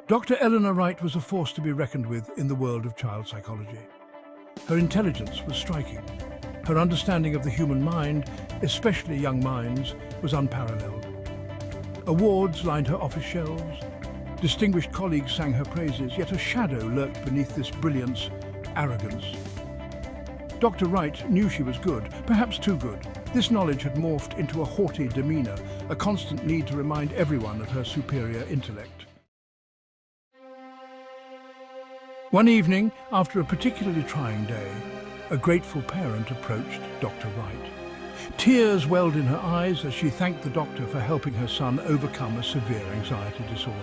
Dr. Eleanor Wright was a force to be reckoned with in the world of child psychology. Her intelligence was striking. Her understanding of the human mind, especially young minds, was unparalleled. Awards lined her office shelves. Distinguished colleagues sang her praises, yet a shadow lurked beneath this brilliance: arrogance. Dr. Wright knew she was good, perhaps too good. This knowledge had morphed into a haughty demeanor, a constant need to remind everyone of her superior intellect. One evening, after a particularly trying day, a grateful parent approached Dr. Wright. Tears welled in her eyes as she thanked the doctor for helping her son overcome a severe anxiety disorder.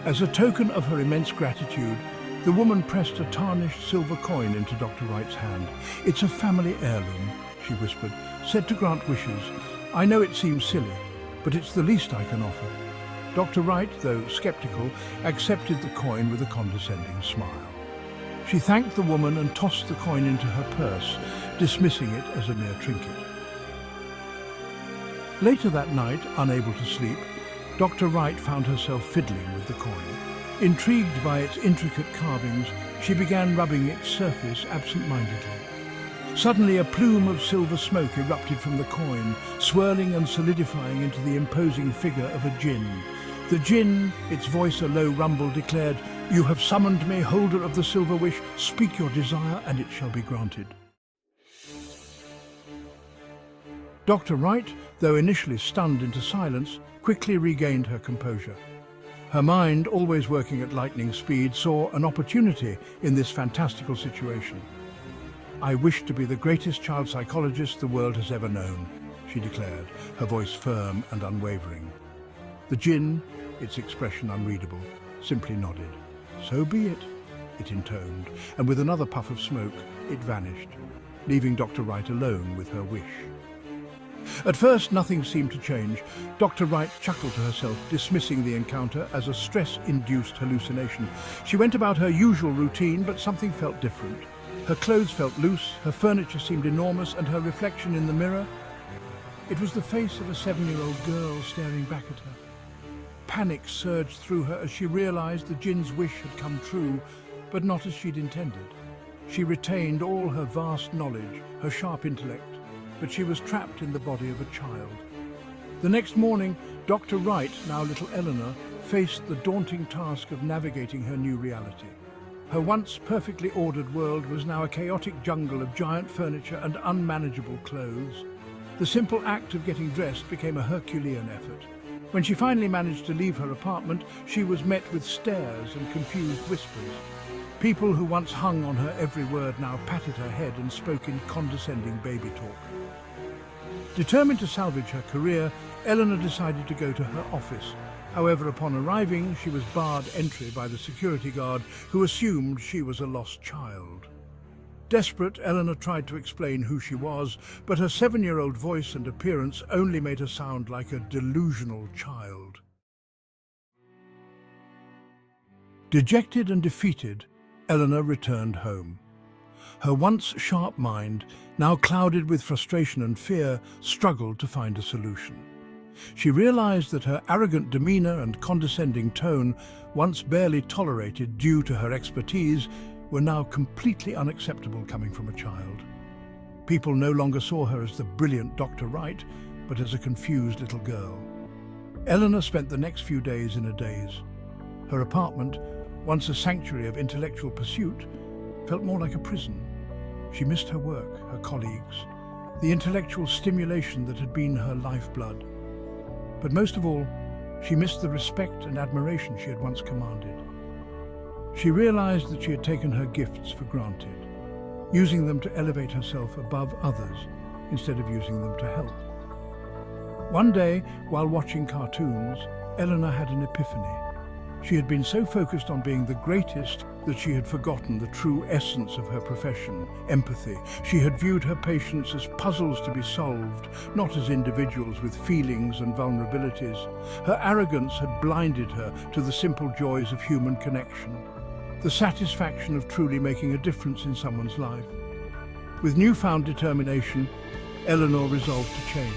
As a token of her immense gratitude, the woman pressed a tarnished silver coin into Dr. Wright's hand. "It's a family heirloom," she whispered, "said to grant wishes. I know it seems silly, but it's the least I can offer." Dr. Wright, though skeptical, accepted the coin with a condescending smile. She thanked the woman and tossed the coin into her purse, dismissing it as a mere trinket. Later that night, unable to sleep, Dr. Wright found herself fiddling with the coin. Intrigued by its intricate carvings, she began rubbing its surface absent-mindedly. Suddenly, a plume of silver smoke erupted from the coin, swirling and solidifying into the imposing figure of a djinn. The djinn, its voice a low rumble, declared, "You have summoned me, holder of the silver wish. Speak your desire, and it shall be granted." Dr. Wright, though initially stunned into silence, quickly regained her composure. Her mind, always working at lightning speed, saw an opportunity in this fantastical situation. "I wish to be the greatest child psychologist the world has ever known," she declared, her voice firm and unwavering. The djinn, its expression unreadable, simply nodded. "So be it," it intoned, and with another puff of smoke, it vanished, leaving Dr. Wright alone with her wish. At first, nothing seemed to change. Dr. Wright chuckled to herself, dismissing the encounter as a stress-induced hallucination. She went about her usual routine, but something felt different. Her clothes felt loose, her furniture seemed enormous, and her reflection in the mirror, it was the face of a 7-year-old girl staring back at her. Panic surged through her as she realized the djinn's wish had come true, but not as she'd intended. She retained all her vast knowledge, her sharp intellect, but she was trapped in the body of a child. The next morning, Dr. Wright, now little Eleanor, faced the daunting task of navigating her new reality. Her once perfectly ordered world was now a chaotic jungle of giant furniture and unmanageable clothes. The simple act of getting dressed became a Herculean effort. When she finally managed to leave her apartment, she was met with stares and confused whispers. People who once hung on her every word now patted her head and spoke in condescending baby talk. Determined to salvage her career, Eleanor decided to go to her office. However, upon arriving, she was barred entry by the security guard, who assumed she was a lost child. Desperate, Eleanor tried to explain who she was, but her 7-year-old voice and appearance only made her sound like a delusional child. Dejected and defeated, Eleanor returned home. Her once sharp mind, now clouded with frustration and fear, struggled to find a solution. She realized that her arrogant demeanor and condescending tone, once barely tolerated due to her expertise, were now completely unacceptable coming from a child. People no longer saw her as the brilliant Dr. Wright, but as a confused little girl. Eleanor spent the next few days in a daze. Her apartment, once a sanctuary of intellectual pursuit, felt more like a prison. She missed her work, her colleagues, the intellectual stimulation that had been her lifeblood. But most of all, she missed the respect and admiration she had once commanded. She realized that she had taken her gifts for granted, using them to elevate herself above others instead of using them to help. One day, while watching cartoons, Eleanor had an epiphany. She had been so focused on being the greatest that she had forgotten the true essence of her profession, empathy. She had viewed her patients as puzzles to be solved, not as individuals with feelings and vulnerabilities. Her arrogance had blinded her to the simple joys of human connection, the satisfaction of truly making a difference in someone's life. With newfound determination, Eleanor resolved to change.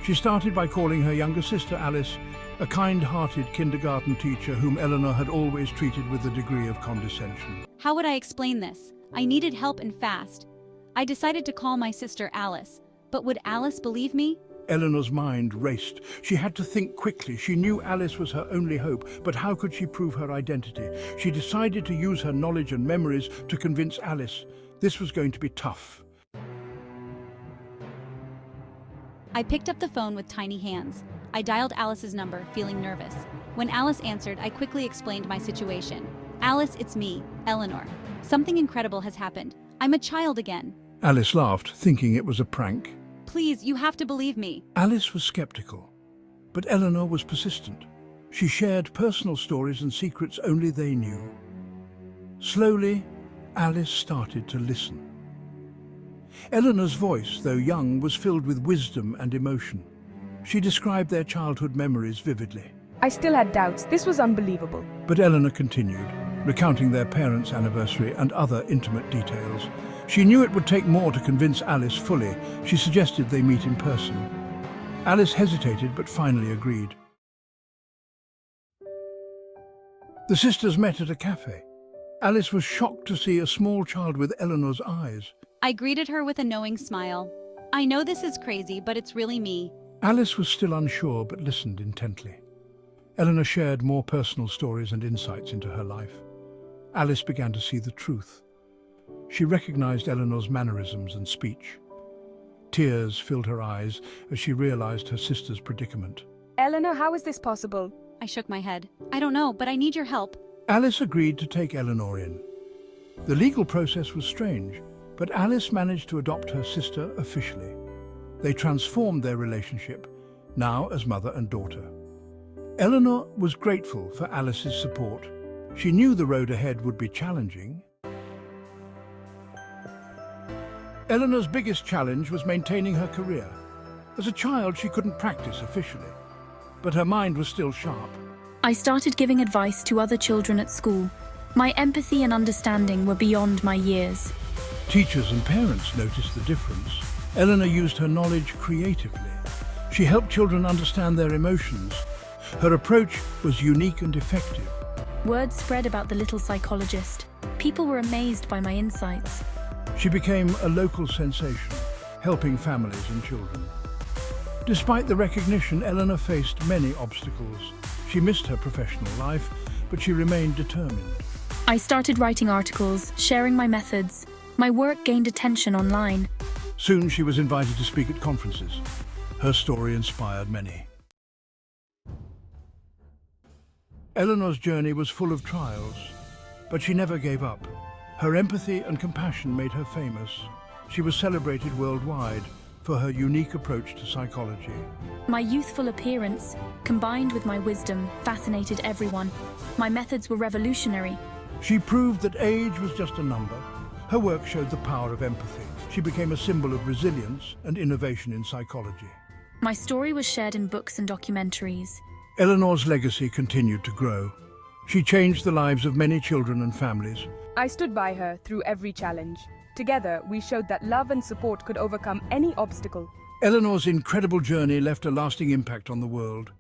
She started by calling her younger sister Alice a kind-hearted kindergarten teacher whom Eleanor had always treated with a degree of condescension. How would I explain this? I needed help and fast. I decided to call my sister Alice, but would Alice believe me? Eleanor's mind raced. She had to think quickly. She knew Alice was her only hope, but how could she prove her identity? She decided to use her knowledge and memories to convince Alice. This was going to be tough. I picked up the phone with tiny hands. I dialed Alice's number, feeling nervous. When Alice answered, I quickly explained my situation. Alice, it's me, Eleanor. Something incredible has happened. I'm a child again. Alice laughed, thinking it was a prank. Please, you have to believe me. Alice was skeptical, but Eleanor was persistent. She shared personal stories and secrets only they knew. Slowly, Alice started to listen. Eleanor's voice, though young, was filled with wisdom and emotion. She described their childhood memories vividly. I still had doubts. This was unbelievable. But Eleanor continued, recounting their parents' anniversary and other intimate details. She knew it would take more to convince Alice fully. She suggested they meet in person. Alice hesitated but finally agreed. The sisters met at a cafe. Alice was shocked to see a small child with Eleanor's eyes. I greeted her with a knowing smile. I know this is crazy, but it's really me. Alice was still unsure but listened intently. Eleanor shared more personal stories and insights into her life. Alice began to see the truth. She recognized Eleanor's mannerisms and speech. Tears filled her eyes as she realized her sister's predicament. Eleanor, how is this possible? I shook my head. I don't know, but I need your help. Alice agreed to take Eleanor in. The legal process was strange, but Alice managed to adopt her sister officially. They transformed their relationship, now as mother and daughter. Eleanor was grateful for Alice's support. She knew the road ahead would be challenging. Eleanor's biggest challenge was maintaining her career. As a child, she couldn't practice officially, but her mind was still sharp. I started giving advice to other children at school. My empathy and understanding were beyond my years. Teachers and parents noticed the difference. Eleanor used her knowledge creatively. She helped children understand their emotions. Her approach was unique and effective. Word spread about the little psychologist. People were amazed by my insights. She became a local sensation, helping families and children. Despite the recognition, Eleanor faced many obstacles. She missed her professional life, but she remained determined. I started writing articles, sharing my methods. My work gained attention online. Soon she was invited to speak at conferences. Her story inspired many. Eleanor's journey was full of trials, but she never gave up. Her empathy and compassion made her famous. She was celebrated worldwide for her unique approach to psychology. My youthful appearance, combined with my wisdom, fascinated everyone. My methods were revolutionary. She proved that age was just a number. Her work showed the power of empathy. She became a symbol of resilience and innovation in psychology. My story was shared in books and documentaries. Eleanor's legacy continued to grow. She changed the lives of many children and families. I stood by her through every challenge. Together, we showed that love and support could overcome any obstacle. Eleanor's incredible journey left a lasting impact on the world.